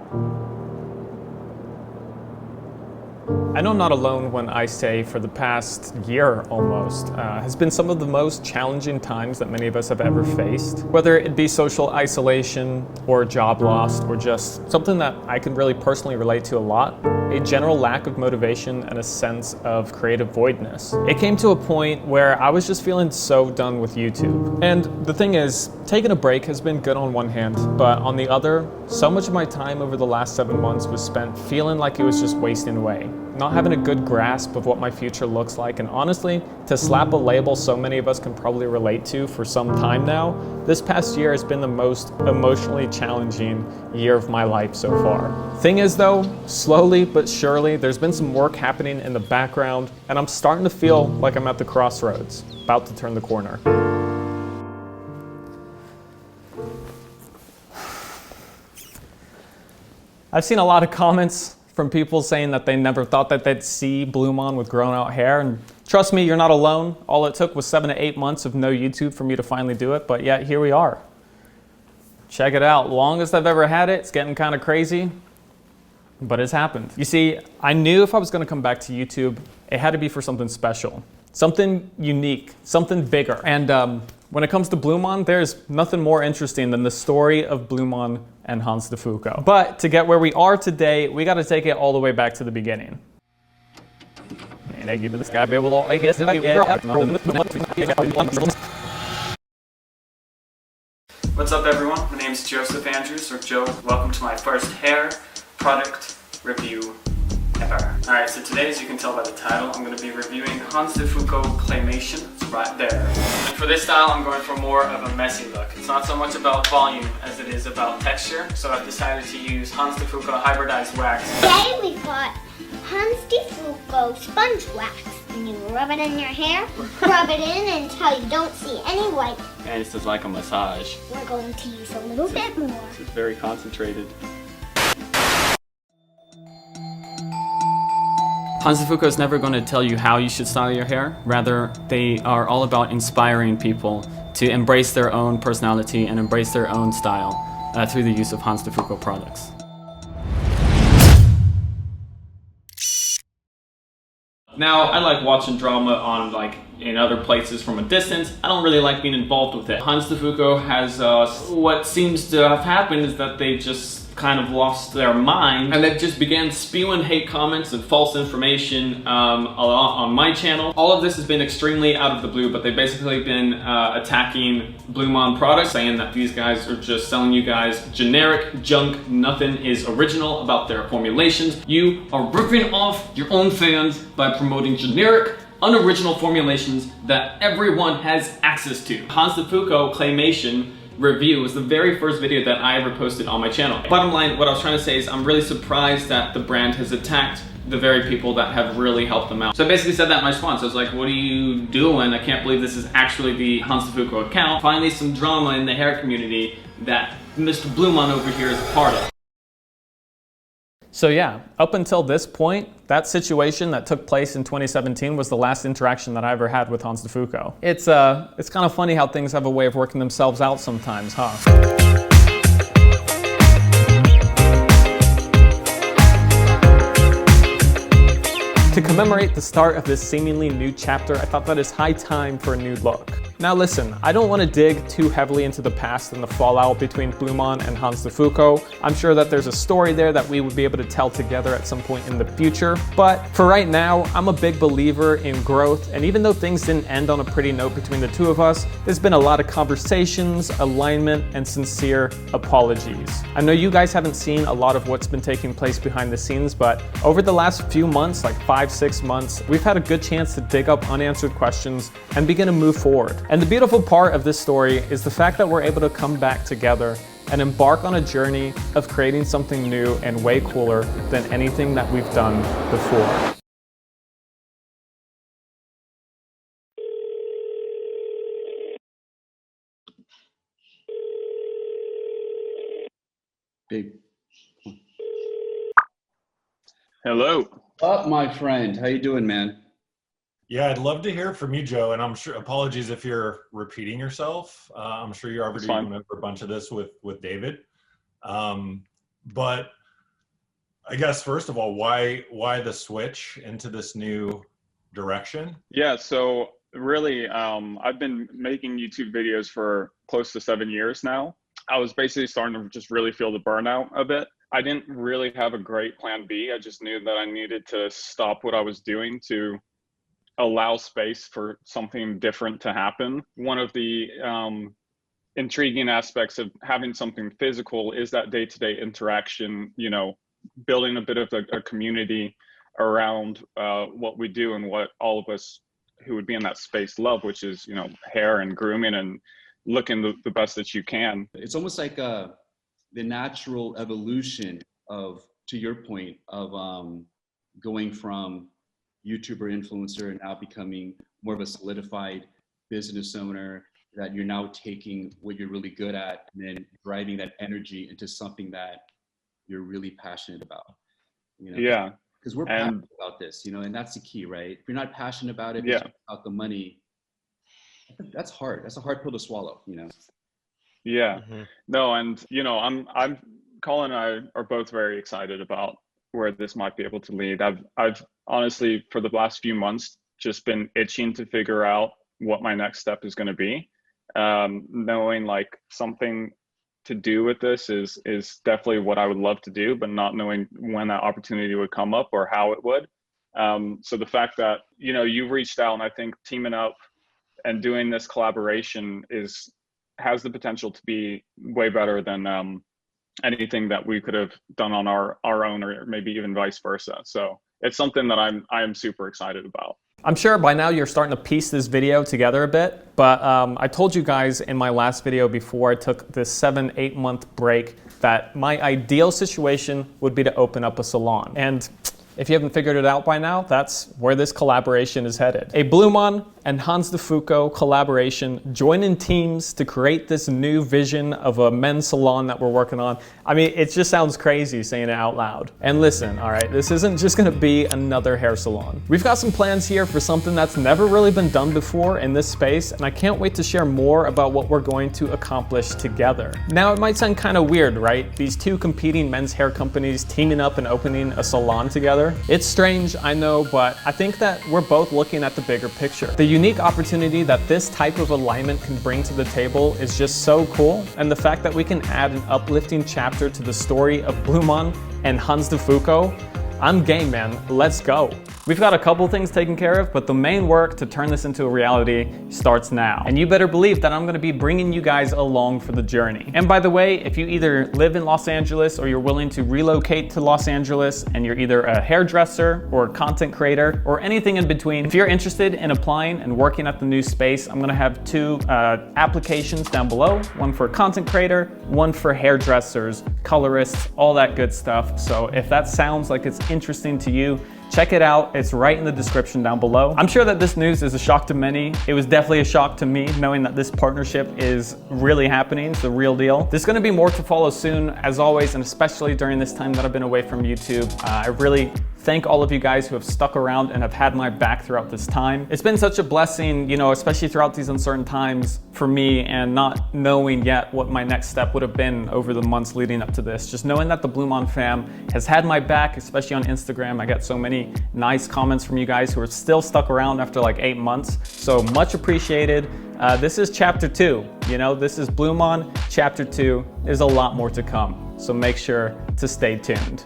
I know I'm not alone when I say for the past year almost has been some of the most challenging times that many of us have ever faced. Whether it be social isolation or job loss or just something that I can really personally relate to a lot, a general lack of motivation and a sense of creative voidness. It came to a point where I was just feeling so done with YouTube. And the thing is, taking a break has been good on one hand, but on the other, so much of my time over the last 7 months was spent feeling like it was just wasting away. Not having a good grasp of what my future looks like, and honestly, to slap a label so many of us can probably relate to for some time now, this past year has been the most emotionally challenging year of my life so far. Thing is though, slowly but surely, there's been some work happening in the background, and I'm starting to feel like I'm at the crossroads, about to turn the corner. I've seen a lot of comments from people saying that they never thought that they'd see BluMaan with grown out hair, and trust me, you're not alone. All it took was 7 to 8 months of no YouTube for me to finally do it, but yet here we are. Check it out, longest I've ever had it. It's getting kind of crazy, but it's happened. You see, I knew if I was gonna come back to YouTube, it had to be for something special, something unique, something bigger. And when it comes to BluMaan, there's nothing more interesting than the story of BluMaan and Hans de Foucault. But to get where we are today, we gotta take it all the way back to the beginning. What's up everyone? My name is Joseph Andrews, or Joe. Welcome to my first hair product review ever. Alright, so today, as you can tell by the title, I'm going to be reviewing Hans de Foucault Claymation. It's right there. And for this style, I'm going for more of a messy look. It's not so much about volume as it is about texture, so I've decided to use Hans de Foucault hybridized wax. Today we got Hans de Foucault sponge wax. And you rub it in your hair, rub it in until you don't see any white. And it's just like a massage. We're going to use a little bit more. It's very concentrated. Hans de Foucault is never going to tell you how you should style your hair. Rather, they are all about inspiring people to embrace their own personality and embrace their own style through the use of Hans de Foucault products. Now, I like watching drama on in other places from a distance. I don't really like being involved with it. Hans de Foucault has, what seems to have happened is that they just kind of lost their mind and they just began spewing hate comments and false information a lot on my channel. All of this has been extremely out of the blue, but they've basically been attacking BluMaan products, saying that these guys are just selling you guys generic junk. Nothing is original about their formulations. You are ripping off your own fans by promoting generic, unoriginal formulations that everyone has access to. Hans de Foucault Claymation review was the very first video that I ever posted on my channel. Bottom line, what I was trying to say is I'm really surprised that the brand has attacked the very people that have really helped them out. So I basically said that in my response. I was like, what are you doing? I can't believe this is actually the Hans de Foucault account. Finally, some drama in the hair community that Mr. BluMaan over here is a part of. So yeah, up until this point, that situation that took place in 2017 was the last interaction that I ever had with Hans de Foucault. It's kind of funny how things have a way of working themselves out sometimes, huh? To commemorate the start of this seemingly new chapter, I thought that it's high time for a new look. Now listen, I don't want to dig too heavily into the past and the fallout between BluMaan and Hans de Foucault. I'm sure that there's a story there that we would be able to tell together at some point in the future. But for right now, I'm a big believer in growth, and even though things didn't end on a pretty note between the two of us, there's been a lot of conversations, alignment, and sincere apologies. I know you guys haven't seen a lot of what's been taking place behind the scenes, but over the last few months, like 5-6 months, we've had a good chance to dig up unanswered questions and begin to move forward. And the beautiful part of this story is the fact that we're able to come back together and embark on a journey of creating something new and way cooler than anything that we've done before. Big. Hello. Up, my friend. How you doing, man? Yeah, I'd love to hear from you, Joe. And I'm sure, apologies if you're repeating yourself. I'm sure you're already going over a bunch of this with David. But I guess first of all, why the switch into this new direction? Yeah, so really, I've been making YouTube videos for close to 7 years now. I was basically starting to just really feel the burnout a bit. I didn't really have a great plan B. I just knew that I needed to stop what I was doing to allow space for something different to happen. One of the intriguing aspects of having something physical is that day-to-day interaction, building a bit of a community around what we do and what all of us who would be in that space love, which is, hair and grooming and looking the best that you can. It's almost like the natural evolution of, to your point, of going from YouTuber influencer and now becoming more of a solidified business owner, that you're now taking what you're really good at and then driving that energy into something that you're really passionate about. Yeah. Because we're passionate about this, and that's the key, right? If you're not passionate about it, it's about the money. That's hard. That's a hard pill to swallow, Yeah. No, and I'm Colin and I are both very excited about where this might be able to lead. I've honestly, for the last few months, just been itching to figure out what my next step is going to be. Knowing like something to do with this is definitely what I would love to do, but not knowing when that opportunity would come up or how it would. So the fact that, you've reached out, and I think teaming up and doing this collaboration has the potential to be way better than anything that we could have done on our own, or maybe even vice versa. So it's something that I am super excited about. I'm sure by now you're starting to piece this video together a bit, but I told you guys in my last video before I took this 7-8 month break that my ideal situation would be to open up a salon. And if you haven't figured it out by now, that's where this collaboration is headed. A BluMaan and Hans DeFuco collaboration, joining teams to create this new vision of a men's salon that we're working on. I mean, it just sounds crazy saying it out loud. And listen, all right, this isn't just gonna be another hair salon. We've got some plans here for something that's never really been done before in this space, and I can't wait to share more about what we're going to accomplish together. Now, it might sound kind of weird, right? These two competing men's hair companies teaming up and opening a salon together. It's strange, I know, but I think that we're both looking at the bigger picture. The unique opportunity that this type of alignment can bring to the table is just so cool, and the fact that we can add an uplifting chapter to the story of BluMaan and Hans DeFuco, I'm game, man. Let's go. We've got a couple things taken care of, but the main work to turn this into a reality starts now. And you better believe that I'm gonna be bringing you guys along for the journey. And by the way, if you either live in Los Angeles or you're willing to relocate to Los Angeles and you're either a hairdresser or a content creator or anything in between, if you're interested in applying and working at the new space, I'm gonna have two applications down below, one for a content creator, one for hairdressers, colorists, all that good stuff. So if that sounds like it's interesting to you, check it out. It's right in the description down below. I'm sure that this news is a shock to many. It was definitely a shock to me knowing that this partnership is really happening. It's the real deal. There's going to be more to follow soon, as always, and especially during this time that I've been away from YouTube. I really thank all of you guys who have stuck around and have had my back throughout this time. It's been such a blessing, especially throughout these uncertain times for me, and not knowing yet what my next step would have been over the months leading up to this. Just knowing that the BluMaan fam has had my back, especially on Instagram. I got so many nice comments from you guys who are still stuck around after like 8 months. So much appreciated. This is chapter 2. This is BluMaan chapter 2. There's a lot more to come. So make sure to stay tuned.